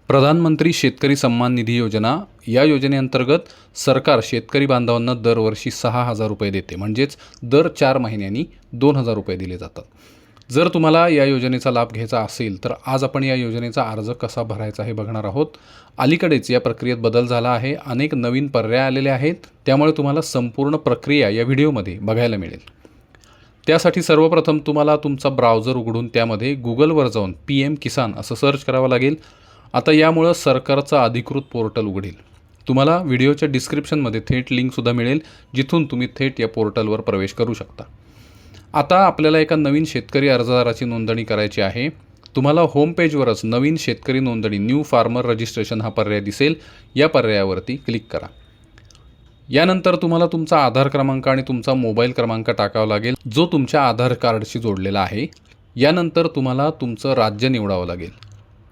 प्रधानमंत्री शेतकरी सन्मान निधी योजना या योजनेअंतर्गत सरकार शेतकरी बांधवांना दरवर्षी 6,000 रुपये देते, म्हणजेच दर 4 महिन्यांनी 2,000 रुपये दिले जातात. जर तुम्हाला या योजनेचा लाभ घ्यायचा असेल तर आज आपण या योजनेचा अर्ज कसा भरायचा हे बघणार आहोत. अलीकडेच या प्रक्रियेत बदल झाला आहे, अनेक नवीन पर्याय आलेले आहेत, त्यामुळे तुम्हाला संपूर्ण प्रक्रिया या व्हिडिओमध्ये बघायला मिळेल. त्यासाठी सर्वप्रथम तुम्हाला तुमचा ब्राउझर उघडून त्यामध्ये गुगलवर जाऊन PM किसान असं सर्च करावं लागेल. आता यामुळं सरकारचा अधिकृत पोर्टल उघडेल. तुम्हाला व्हिडिओच्या डिस्क्रिप्शनमध्ये थेट लिंकसुद्धा मिळेल, जिथून तुम्ही थेट या पोर्टलवर प्रवेश करू शकता. आता आपल्याला एका नवीन शेतकरी अर्जदाराची नोंदणी करायची आहे. तुम्हाला होम पेजवरच नवीन शेतकरी नोंदणी न्यू फार्मर रजिस्ट्रेशन हा पर्याय दिसेल. या पर्यायावरती क्लिक करा. यानंतर तुम्हाला तुमचा आधार क्रमांक आणि तुमचा मोबाईल क्रमांक टाकावा लागेल, जो तुमच्या आधार कार्डशी जोडलेला आहे. यानंतर तुम्हाला तुमचं राज्य निवडावं लागेल.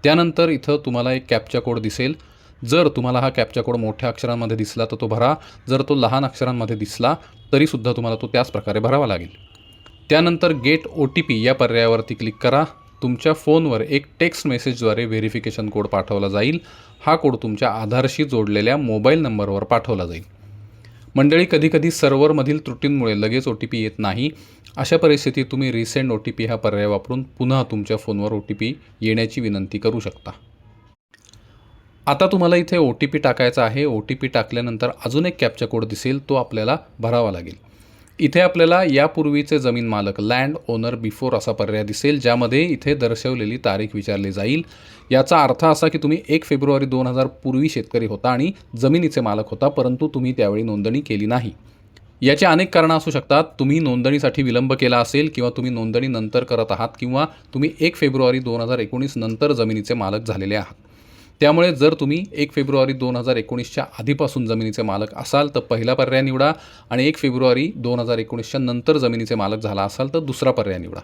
त्यानंतर इथं तुम्हाला एक कॅप्चा कोड दिसेल. जर तुम्हाला हा कॅप्चा कोड मोठ्या अक्षरांमध्ये दिसला तर तो भरा, जर तो लहान अक्षरांमध्ये दिसला तरीसुद्धा तुम्हाला तो त्याच प्रकारे भरावा लागेल. त्यानंतर गेट OTP या पर्यायावरती क्लिक करा. तुमच्या फोनवर एक टेक्स्ट मेसेजद्वारे व्हेरिफिकेशन कोड पाठवला जाईल. हा कोड तुमच्या आधारशी जोडलेल्या मोबाईल नंबरवर पाठवला जाईल. मंडळी, कधीकधी सर्व्हरमधील त्रुटींमुळे लगेच OTP येत नाही. अशा परिस्थितीत तुम्ही रिसेंड OTP हा पर्याय वापरून पुन्हा तुमच्या फोनवर OTP येण्याची विनंती करू शकता. आता तुम्हाला इथे OTP टाकायचा आहे. OTP टाकल्यानंतर अजून एक कॅप्चा कोड दिसेल, तो आपल्याला भरावा लागेल. इथे आपल्याला यापूर्वीचे जमीन मालक लँड ओनर बिफोर असा पर्याय दिसेल, ज्यामध्ये इथे दर्शवलेली तारीख विचारली जाईल. याचा अर्थ असा की तुम्ही 1 फेब्रुवारी 2000 पूर्वी शेतकरी होता आणि जमिनीचे मालक होता, परंतु तुम्ही त्यावेळी नोंदणी केली नाही. याची अनेक कारणं असू शकतात. तुम्ही नोंदणीसाठी विलंब केला असेल, किंवा तुम्ही नोंदणी नंतर करत आहात, किंवा तुम्ही 1 फेब्रुवारी 2019 नंतर जमिनीचे मालक झालेले आहात. त्यामुळे जर तुम्ही 1 फेब्रुवारी 2019च्या आधीपासून जमिनीचे मालक असाल तर पहिला पर्याय निवडा, आणि 1 फेब्रुवारी 2019च्या नंतर जमिनीचे मालक झाला असाल तर दुसरा पर्याय निवडा.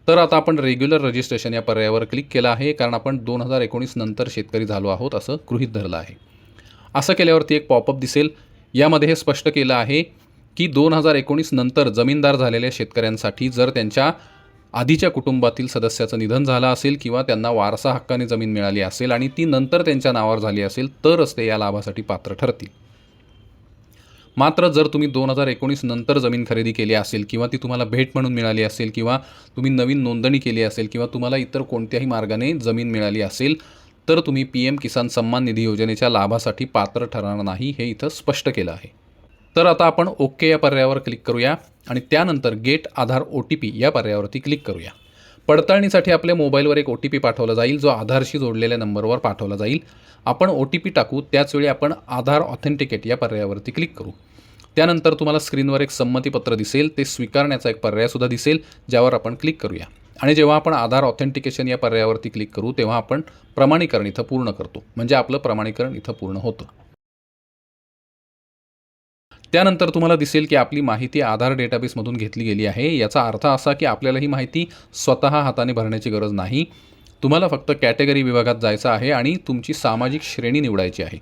तर आता आपण रेग्युलर रजिस्ट्रेशन या पर्यायावर क्लिक केलं आहे, कारण आपण 2019 नंतर शेतकरी झालो आहोत असं गृहीत धरलं आहे. असं केल्यावरती एक पॉपअप दिसेल. यामध्ये हे स्पष्ट केलं आहे की 2019 नंतर जमीनदार झालेल्या शेतकऱ्यांसाठी जर त्यांच्या आधीच्या कुटुंबातील सदस्याचं निधन झालं असेल, किंवा त्यांना वारसा हक्काने जमीन मिळाली असेल आणि ती नंतर त्यांच्या नावावर झाली असेल, तरच ते या लाभासाठी पात्र ठरतील. मात्र जर तुम्ही 2019 नंतर जमीन खरेदी केली असेल, किंवा ती तुम्हाला भेट म्हणून मिळाली असेल, किंवा तुम्ही नवीन नोंदणी केली असेल, किंवा तुम्हाला इतर कोणत्याही मार्गाने जमीन मिळाली असेल, तर तुम्ही PM किसान सन्मान निधी योजनेच्या लाभासाठी पात्र ठरणार नाही, हे इथं स्पष्ट केलं आहे. तर आता आपण ओके या पर्यायावर क्लिक करूया, आणि त्यानंतर गेट आधार OTP या पर्यायावरती क्लिक करूया. पडताळणीसाठी आपल्या मोबाईलवर एक OTP पाठवला जाईल, जो आधारशी जोडलेल्या नंबरवर पाठवला जाईल. आपण OTP टाकू त्याचवेळी आपण आधार ऑथेंटिकेट या पर्यायावरती क्लिक करू. त्यानंतर तुम्हाला स्क्रीनवर एक संमतीपत्र दिसेल, ते स्वीकारण्याचा एक पर्यायसुद्धा दिसेल, ज्यावर आपण क्लिक करूया. आणि जेव्हा आपण आधार ऑथेंटिकेशन या पर्यायावरती क्लिक करू तेव्हा आपण प्रमाणीकरण इथं पूर्ण करतो, म्हणजे आपलं प्रमाणीकरण इथं पूर्ण होतं. त्यानंतर तुम्हाला दिसेल की आपली माहिती आधार डेटाबेसमधून घेतली गेली आहे. याचा अर्थ असा की आपल्याला ही माहिती स्वतः हाताने भरण्याची गरज नाही. तुम्हाला फक्त कॅटेगरी विभागात जायचं आहे आणि तुमची सामाजिक श्रेणी निवडायची आहे.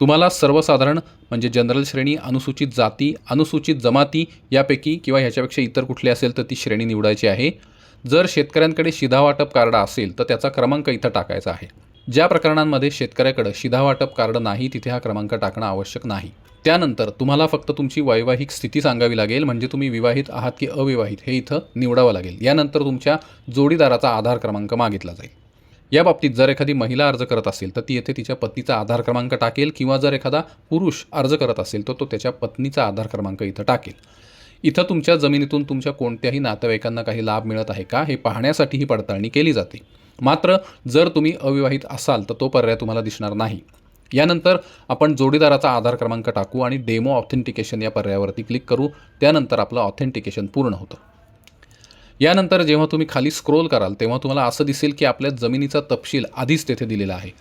तुम्हाला सर्वसाधारण म्हणजे जनरल श्रेणी, अनुसूचित जाती, अनुसूचित जमाती यापैकी किंवा ह्याच्यापेक्षा इतर कुठली असेल तर ती श्रेणी निवडायची आहे. जर शेतकऱ्यांकडे शिधावाटप कार्ड असेल तर त्याचा क्रमांक इथं टाकायचा आहे. ज्या प्रकरणांमध्ये शेतकऱ्याकडे शिधावाटप कार्ड नाही तिथे हा क्रमांक टाकणं आवश्यक नाही. त्यानंतर तुम्हाला फक्त तुमची वैवाहिक स्थिती सांगावी लागेल, म्हणजे तुम्ही विवाहित आहात की अविवाहित हे इथं निवडावं लागेल. यानंतर तुमच्या जोडीदाराचा आधार क्रमांक मागितला जाईल. या बाबतीत जर एखादी महिला अर्ज करत असेल तर ती येथे तिच्या पत्नीचा आधार क्रमांक टाकेल, किंवा जर एखादा पुरुष अर्ज करत असेल तर तो त्याच्या पत्नीचा आधार क्रमांक इथं टाकेल. इथं तुमच्या जमिनीतून तुमच्या कोणत्याही नातेवाईकांना काही लाभ मिळत आहे का हे पाहण्यासाठी ही पडताळणी केली जाते. मात्र जर तुम्ही अविवाहित असाल तर तो पर्याय तुम्हाला दिसणार नाही. यानंतर आपण जोडीदाराचा आधार क्रमांक टाकू आणि डेमो ऑथेंटिकेशन या पर्यायावरती क्लिक करू. त्यानंतर आपलं ऑथेंटिकेशन पूर्ण होतं. यानंतर जेव्हा तुम्ही खाली स्क्रोल कराल तेव्हा तुम्हाला असं दिसेल की आपल्या जमिनीचा तपशील आधीच तेथे दिलेला आहे.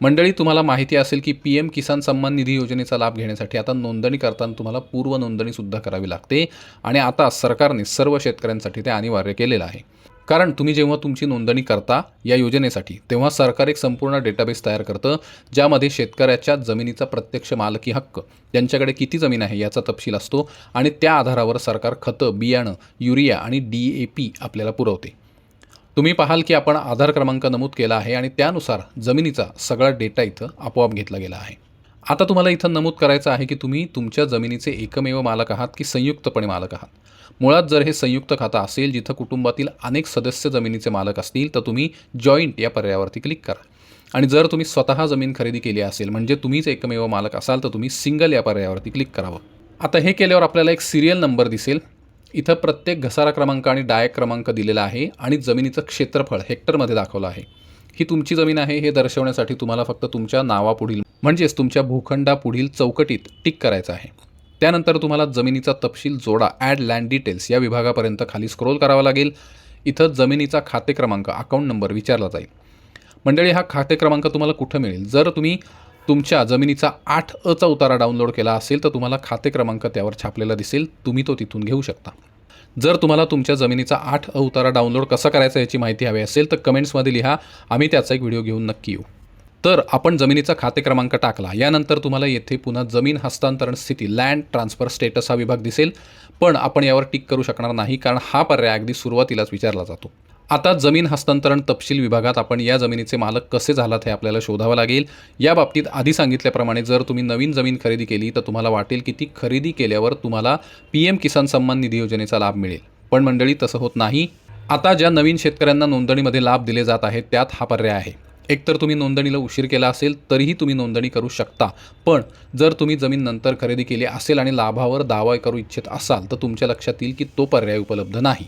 मंडळी, तुम्हाला माहिती असेल की PM किसान सन्मान निधी योजनेचा लाभ घेण्यासाठी आता नोंदणी करताना तुम्हाला पूर्व नोंदणीसुद्धा करावी लागते, आणि आता सरकारने सर्व शेतकऱ्यांसाठी ते अनिवार्य केलेलं आहे. कारण तुम्ही जेव्हा तुमची नोंदणी करता या योजनेसाठी तेव्हा सरकार एक संपूर्ण डेटाबेस तयार करतं, ज्यामध्ये शेतकऱ्याच्या जमिनीचा प्रत्यक्ष मालकी हक्क, त्यांच्याकडे किती जमीन आहे याचा तपशील असतो, आणि त्या आधारावर सरकार खतं, बियाणं, युरिया आणि DAP आपल्याला पुरवते. तुम्ही पाहाल की आपण आधार क्रमांक नमूद केला आहे आणि त्यानुसार जमिनीचा सगळा डेटा इथं आपोआप घेतला गेला आहे. आता तुम्हाला इथं नमूद करायचं आहे की तुम्ही तुमच्या जमिनीचे एकमेव मालक आहात की संयुक्तपणे मालक आहात. मुळात जर हे संयुक्त खातं असेल जिथं कुटुंबातील अनेक सदस्य जमिनीचे मालक असतील तर तुम्ही जॉईंट या पर्यायावरती क्लिक करा. आणि जर तुम्ही स्वतः जमीन खरेदी केली असेल म्हणजे तुम्हीच एकमेव मालक असाल तर तुम्ही सिंगल या पर्यायावरती क्लिक करावं. आता हे केल्यावर आपल्याला एक सिरियल नंबर दिसेल. इथं प्रत्येक घसारा क्रमांक आणि डायक क्रमांक दिलेला आहे आणि जमिनीचं क्षेत्रफळ हेक्टरमध्ये दाखवलं आहे. ही तुमची जमीन आहे हे दर्शवण्यासाठी तुम्हाला फक्त तुमच्या नावापुढील म्हणजेच तुमच्या भूखंडापुढील चौकटीत टिक करायचं आहे. त्यानंतर तुम्हाला जमिनीचा तपशील जोडा ॲड लँड डिटेल्स या विभागापर्यंत खाली स्क्रोल करावा लागेल. इथं जमिनीचा खाते क्रमांक अकाउंट नंबर विचारला जाईल. मंडळी हा खाते क्रमांक तुम्हाला कुठं मिळेल? जर तुम्ही तुमच्या जमिनीचा 8अ उतारा डाउनलोड केला असेल तर तुम्हाला खाते क्रमांक त्यावर छापलेला दिसेल. तुम्ही तो तिथून घेऊ शकता. जर तुम्हाला तुमच्या जमिनीचा 8अ उतारा डाउनलोड कसा करायचा याची माहिती हवी असेल तर कमेंट्समध्ये लिहा. आम्ही त्याचा एक व्हिडिओ घेऊन नक्की येऊ. तर आपण जमिनीचा खाते क्रमांक टाकला. यानंतर तुम्हाला येथे पुन्हा जमीन हस्तांतरण स्थिती लँड ट्रान्सफर स्टेटस हा विभाग दिसेल. पण आपण यावर टिक करू शकणार नाही कारण हा पर्याय अगदी सुरुवातीलाच विचारला जातो. आता जमीन हस्तांतरण तपशील विभागात आपण या जमिनीचे मालक कसे झालात हे आपल्याला शोधावं लागेल. या बाबतीत आधी सांगितल्याप्रमाणे जर तुम्ही नवीन जमीन खरेदी केली तर तुम्हाला वाटेल की ती खरेदी केल्यावर तुम्हाला PM किसान सन्मान निधी योजनेचा लाभ मिळेल. पण मंडळी तसं होत नाही. आता ज्या नवीन शेतकऱ्यांना नोंदणीमध्ये लाभ दिले जात आहेत त्यात हा पर्याय आहे. एकतर तुम्ही नोंदणीला उशीर केला असेल तरीही तुम्ही नोंदणी करू शकता. पण जर तुम्ही जमीन नंतर खरेदी केली असेल आणि लाभावर दावा करू इच्छित असाल तर तुमच्या लक्षात येईल की तो पर्याय उपलब्ध नाही.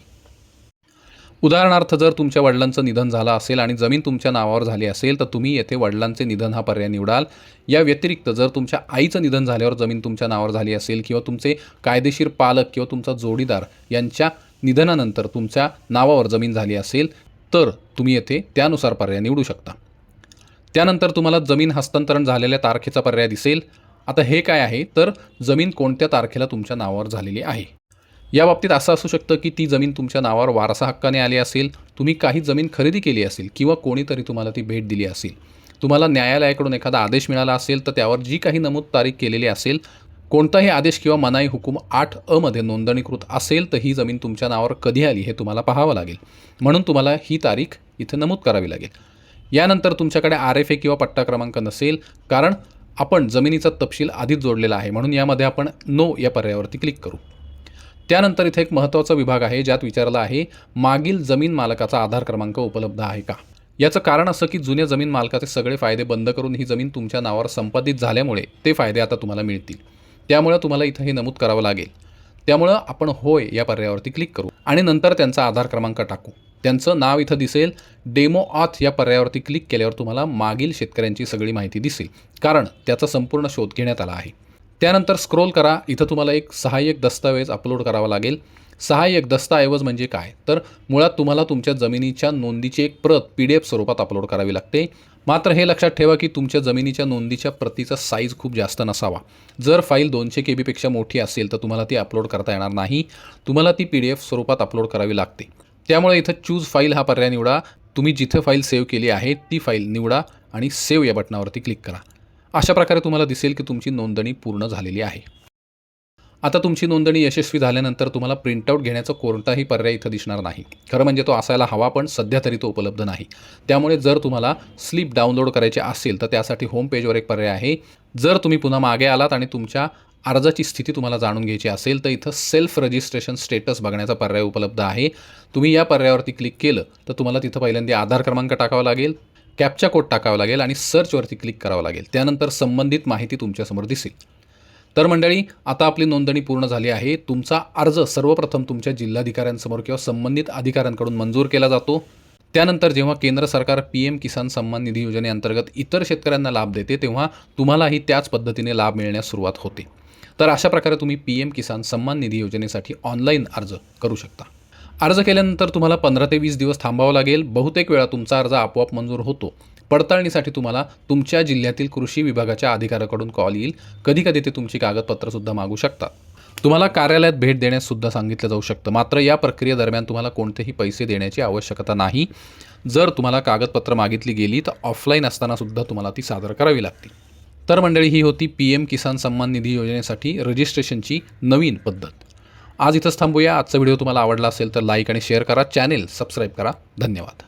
उदाहरणार्थ जर तुमच्या वडिलांचं निधन झालं असेल आणि जमीन तुमच्या नावावर झाली असेल तर तुम्ही येथे वडिलांचे निधन हा पर्याय निवडाल. या व्यतिरिक्त जर तुमच्या आईचं निधन झाल्यावर जमीन तुमच्या नावावर झाली असेल किंवा तुमचे कायदेशीर पालक किंवा तुमचा जोडीदार यांच्या निधनानंतर तुमच्या नावावर जमीन झाली असेल तर तुम्ही येथे त्यानुसार पर्याय निवडू शकता. त्यानंतर तुम्हाला जमीन हस्तांतरण झालेल्या तारखेचा पर्याय दिसेल. आता हे काय आहे तर जमीन कोणत्या तारखेला तुमच्या नावावर झालेली आहे. या बाबतीत असं असू शकतं की ती जमीन तुमच्या नावावर वारसा हक्काने आली असेल, तुम्ही काही जमीन खरेदी केली असेल किंवा कोणीतरी तुम्हाला ती भेट दिली असेल, तुम्हाला न्यायालयाकडून एखादा आदेश मिळाला असेल तर त्यावर जी काही नमूद तारीख केलेली असेल, कोणताही आदेश किंवा मनाई हुकूम 8अ मध्ये नोंदणीकृत असेल तर ही जमीन तुमच्या नावावर कधी आली हे तुम्हाला पाहावं लागेल. म्हणून तुम्हाला ही तारीख इथे नमूद करावी लागेल. यानंतर तुमच्याकडे RFA किंवा पट्टा क्रमांक नसेल कारण आपण जमिनीचा तपशील आधीच जोडलेला आहे म्हणून यामध्ये आपण नो या पर्यायावरती क्लिक करू. त्यानंतर इथे एक महत्त्वाचा विभाग आहे ज्यात विचारलं आहे मागील जमीन मालकाचा आधार क्रमांक उपलब्ध आहे का. याचं कारण असं की जुन्या जमीन मालकाचे सगळे फायदे बंद करून ही जमीन तुमच्या नावावर संपादित झाल्यामुळे ते फायदे आता तुम्हाला मिळतील. त्यामुळे तुम्हाला इथं हे नमूद करावं लागेल. त्यामुळं आपण होय या पर्यायावरती क्लिक करू आणि नंतर त्यांचा आधार क्रमांक टाकू. त्यांचं नाव इथं दिसेल. डेमो ऑथ या पर्यायावरती क्लिक केल्यावर तुम्हाला मागील शेतकऱ्यांची सगळी माहिती दिसेल कारण त्याचा संपूर्ण शोध घेण्यात आला आहे. त्यानंतर स्क्रोल करा. इथं तुम्हाला एक सहाय्यक दस्तावेज अपलोड करावा लागेल. सहाय्यक दस्तऐवज म्हणजे काय तर मुळात तुम्हाला तुमच्या जमिनीच्या नोंदीची एक प्रत PDF स्वरूपात अपलोड करावी लागते. मात्र हे लक्षात ठेवा की तुमच्या जमिनीच्या नोंदीच्या प्रतीचा साईज खूप जास्त नसावा. जर फाईल 200 KB पेक्षा मोठी असेल तर तुम्हाला ती अपलोड करता येणार नाही. तुम्हाला ती PDF स्वरूपात अपलोड करावी लागते. त्यामुळे इथं चूज फाईल हा पर्याय निवडा. तुम्ही जिथे फाईल सेव्ह केली आहे ती फाईल निवडा आणि सेव्ह या बटनावरती क्लिक करा. अशा प्रकारे तुम्हाला दिसेल की तुमची नोंदणी पूर्ण झालेली आहे. आता तुमची नोंदणी यशस्वी झाल्यानंतर तुम्हाला प्रिंटआउट घेण्याचा कोणताही पर्याय इथं दिसणार नाही. खरं म्हणजे तो असायला हवा पण सध्या तरी तो उपलब्ध नाही. त्यामुळे जर तुम्हाला स्लिप डाउनलोड करायची असेल तर त्यासाठी होम पेजवर एक पर्याय आहे. जर तुम्ही पुन्हा मागे आलात आणि तुमच्या अर्जाची स्थिती तुम्हाला जाणून घ्यायची असेल तर इथं सेल्फ रजिस्ट्रेशन स्टेटस बघण्याचा पर्याय उपलब्ध आहे. तुम्ही या पर्यायावरती क्लिक केलं तर तुम्हाला तिथं पहिल्यांदा आधार क्रमांक टाकावा लागेल, कॅप्चा कोड टाकावा लागेल आणि सर्चवरती क्लिक करावं लागेल. त्यानंतर संबंधित माहिती तुमच्यासमोर दिसेल. तर मंडळी आता आपली नोंदणी पूर्ण झाली आहे. तुमचा अर्ज सर्वप्रथम तुमच्या जिल्हाधिकाऱ्यांसमोर किंवा संबंधित अधिकाऱ्यांकडून मंजूर केला जातो. त्यानंतर जेव्हा केंद्र सरकार PM किसान सन्मान निधी योजनेअंतर्गत इतर शेतकऱ्यांना लाभ देते तेव्हा तुम्हालाही त्याच पद्धतीने लाभ मिळण्यास सुरुवात होते. तर अशा प्रकारे तुम्ही PM किसान सन्मान निधी योजनेसाठी ऑनलाईन अर्ज करू शकता. अर्ज केल्यानंतर तुम्हाला 15 ते 20 दिवस थांबावं लागेल. बहुतेक वेळा तुमचा अर्ज आपोआप मंजूर होतो. पडताळणीसाठी तुम्हाला तुमच्या जिल्ह्यातील कृषी विभागाच्या अधिकाऱ्याकडून कॉल येईल. कधीकधी ते तुमची कागदपत्रंसुद्धा मागू शकतात. तुम्हाला कार्यालयात भेट देण्याससुद्धा सांगितलं जाऊ शकतं. मात्र या प्रक्रियेदरम्यान तुम्हाला कोणतेही पैसे देण्याची आवश्यकता नाही. जर तुम्हाला कागदपत्र मागितली गेली तर ऑफलाईन असतानासुद्धा तुम्हाला ती सादर करावी लागतील. तर मंडळी ही होती PM किसान सन्मान निधी योजनेसाठी रजिस्ट्रेशनची नवीन पद्धत. आज इथंच थांबूया. आजचा व्हिडिओ तुम्हाला आवडला असेल तर लाईक आणि शेअर करा. चॅनेल सबस्क्राईब करा. धन्यवाद.